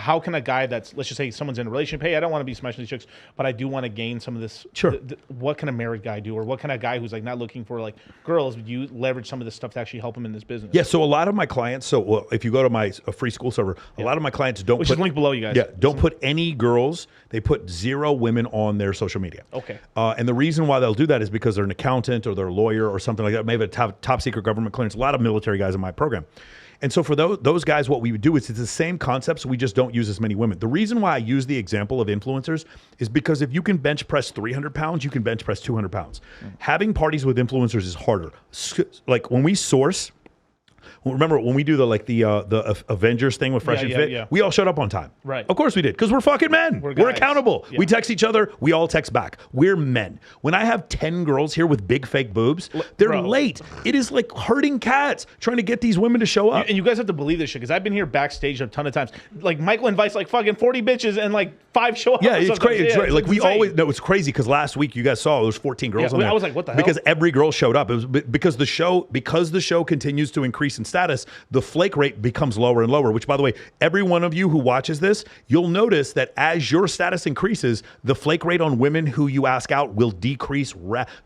how can a guy that's, let's just say someone's in a relationship, hey, I don't want to be smashing these chicks, but I do want to gain some of this. Sure. What can a married guy do? Or what can a guy who's like not looking for like girls, you leverage some of this stuff to actually help him in this business? Yeah, so a lot of my clients, if you go to my free school server, a lot of my clients don't Which is linked below, you guys. Yeah, don't put any girls. They put 0 women on their social media. Okay. And the reason why they'll do that is because they're an accountant or they're a lawyer or something like that, maybe a top secret government clearance. A lot of military guys in my program. And so for those guys, what we would do is it's the same concept, so we just don't use as many women. The reason why I use the example of influencers is because if you can bench press 300 pounds, you can bench press 200 pounds. Having parties with influencers is harder. Like when we source, remember when we do the Avengers thing with Fresh and Fit, we all showed up on time. Right. Of course we did, because we're fucking men. We're accountable. Yeah. We text each other. We all text back. We're men. When I have 10 girls here with big fake boobs, they're late. It is like herding cats trying to get these women to show up. And you guys have to believe this shit, because I've been here backstage a ton of times. Like Michael invites like fucking 40 bitches and like 5 show up. Yeah, it's crazy. It's right. Like we always know it's crazy, because last week you guys saw there was 14 girls on there. I was like, what the hell? Because every girl showed up. It was because the show continues to increase in status. The flake rate becomes lower and lower, which, by the way, every one of you who watches this, you'll notice that as your status increases, the flake rate on women who you ask out will decrease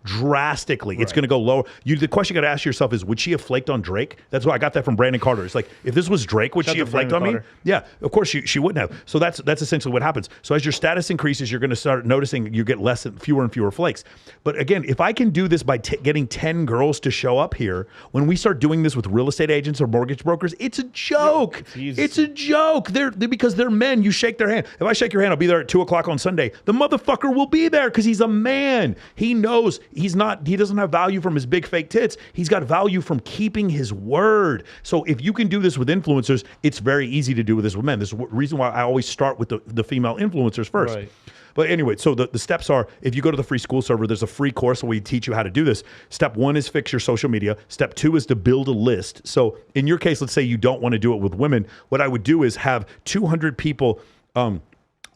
drastically. Right. It's going to go lower. The question you got to ask yourself is, would she have flaked on Drake? That's why I got that from Brandon Carter. It's like, if this was Drake, would she have flaked on me? Yeah, of course she wouldn't have. So that's essentially what happens. So as your status increases, you're going to start noticing you get fewer and fewer flakes. But again, if I can do this by getting 10 girls to show up here, when we start doing this with real estate agents or mortgage brokers, it's a joke. It's a joke. Because they're men. You shake their hand. If I shake your hand, I'll be there at 2:00 on Sunday. The motherfucker will be there because he's a man. He knows he doesn't have value from his big fake tits. He's got value from keeping his word. So if you can do this with influencers, it's very easy to do this with men. This is the reason why I always start with the female influencers first. Right. But anyway, so the steps are, if you go to the free school server, there's a free course where we teach you how to do this. Step 1 is fix your social media. Step 2 is to build a list. So in your case, let's say you don't want to do it with women. What I would do is have 200 people.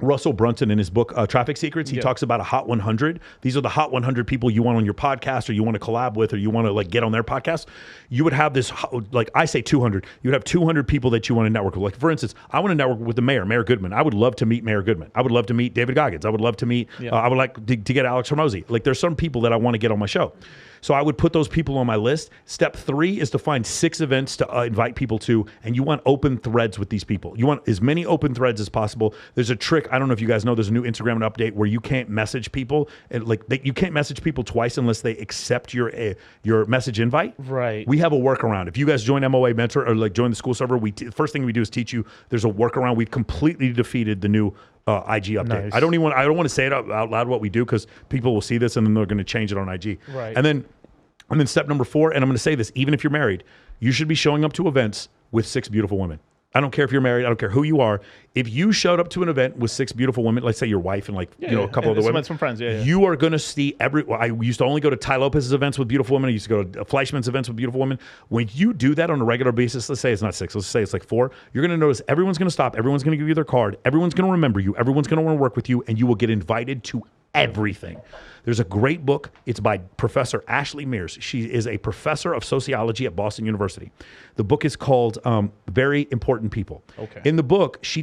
Russell Brunson, in his book, Traffic Secrets, he talks about a hot 100. These are the hot 100 people you want on your podcast, or you want to collab with, or you want to like get on their podcast. You would have this, like I say 200, you would have 200 people that you want to network with. Like for instance, I want to network with the mayor, Mayor Goodman. I would love to meet Mayor Goodman. I would love to meet David Goggins. I would love to meet, I would like to get Alex Hormozy. Like there's some people that I want to get on my show. So I would put those people on my list. Step 3 is to find 6 events to invite people to, and you want open threads with these people. You want as many open threads as possible. There's a trick, I don't know if you guys know, there's a new Instagram update where you can't message people, and you can't message people twice unless they accept your message invite. Right. We have a workaround. If you guys join MOA Mentor or like join the school server, the first thing we do is teach you there's a workaround. We've completely defeated the new IG update. Nice. I don't want to say it out loud what we do, because people will see this and then they're going to change it on IG. Right. And then step number 4, and I'm going to say this, even if you're married, you should be showing up to events with 6 beautiful women. I don't care if you're married. I don't care who you are. If you showed up to an event with 6 beautiful women, let's say your wife and a couple other women, some friends, you are going to see I used to only go to Ty Lopez's events with beautiful women. I used to go to Fleischman's events with beautiful women. When you do that on a regular basis, let's say it's not 6, let's say it's like 4, you're going to notice everyone's going to stop. Everyone's going to give you their card. Everyone's going to remember you. Everyone's going to want to work with you, and you will get invited to everything. There's a great book. It's by Professor Ashley Mears. She is a professor of sociology at Boston University. The book is called Very Important People. Okay. In the book, she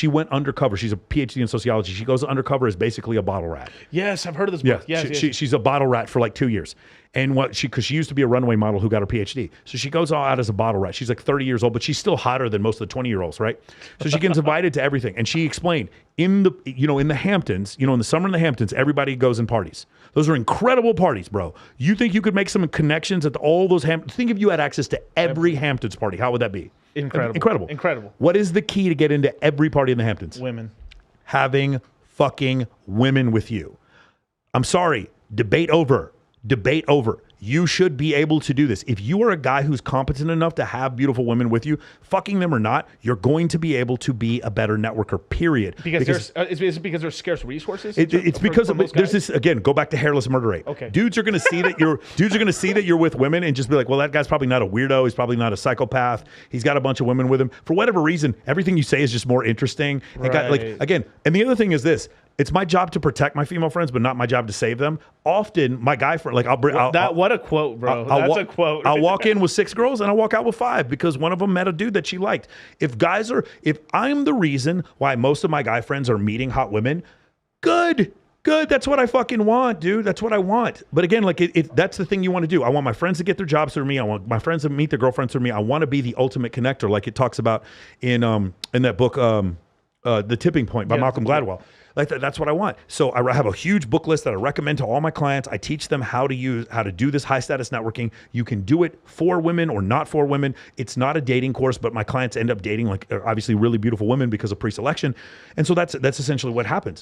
went undercover. She's a PhD in sociology. She goes undercover as basically a bottle rat. Yes, I've heard of this book. Yeah, she's a bottle rat for like 2 years. And because she used to be a runway model who got her PhD. So she goes all out as a bottle rat. She's like 30 years old, but she's still hotter than most of the 20-year-olds, right? So she gets invited to everything. And she explained, in the Hamptons, in the summer in the Hamptons, everybody goes and parties. Those are incredible parties, bro. You think you could make some connections at all those Hamptons? Think if you had access to every Hamptons party, how would that be? Incredible. What is the key to get into every party in the Hamptons? Women. Having fucking women with you. I'm sorry. Debate over. You should be able to do this. If you are a guy who's competent enough to have beautiful women with you, fucking them or not, you're going to be able to be a better networker, period. Is it because there's scarce resources? It's because there's this, again, go back to hairless murder rate. Okay. Dudes are going to see that you're with women and just be like, well, that guy's probably not a weirdo. He's probably not a psychopath. He's got a bunch of women with him. For whatever reason, everything you say is just more interesting. Right. And the other thing is this. It's my job to protect my female friends, but not my job to save them. Often, my guy friend, like what a quote, bro. That's a quote. I'll walk in with 6 girls and I'll walk out with 5 because one of them met a dude that she liked. If I'm the reason why most of my guy friends are meeting hot women, good. That's what I fucking want, dude. That's what I want. But again, like that's the thing you want to do. I want my friends to get their jobs through me. I want my friends to meet their girlfriends through me. I want to be the ultimate connector, like it talks about in that book, The Tipping Point by Malcolm Gladwell. Like that's what I want. So I have a huge book list that I recommend to all my clients. I teach them how to do this high status networking. You can do it for women or not for women. It's not a dating course, but my clients end up dating like obviously really beautiful women because of pre-selection. And so that's essentially what happens.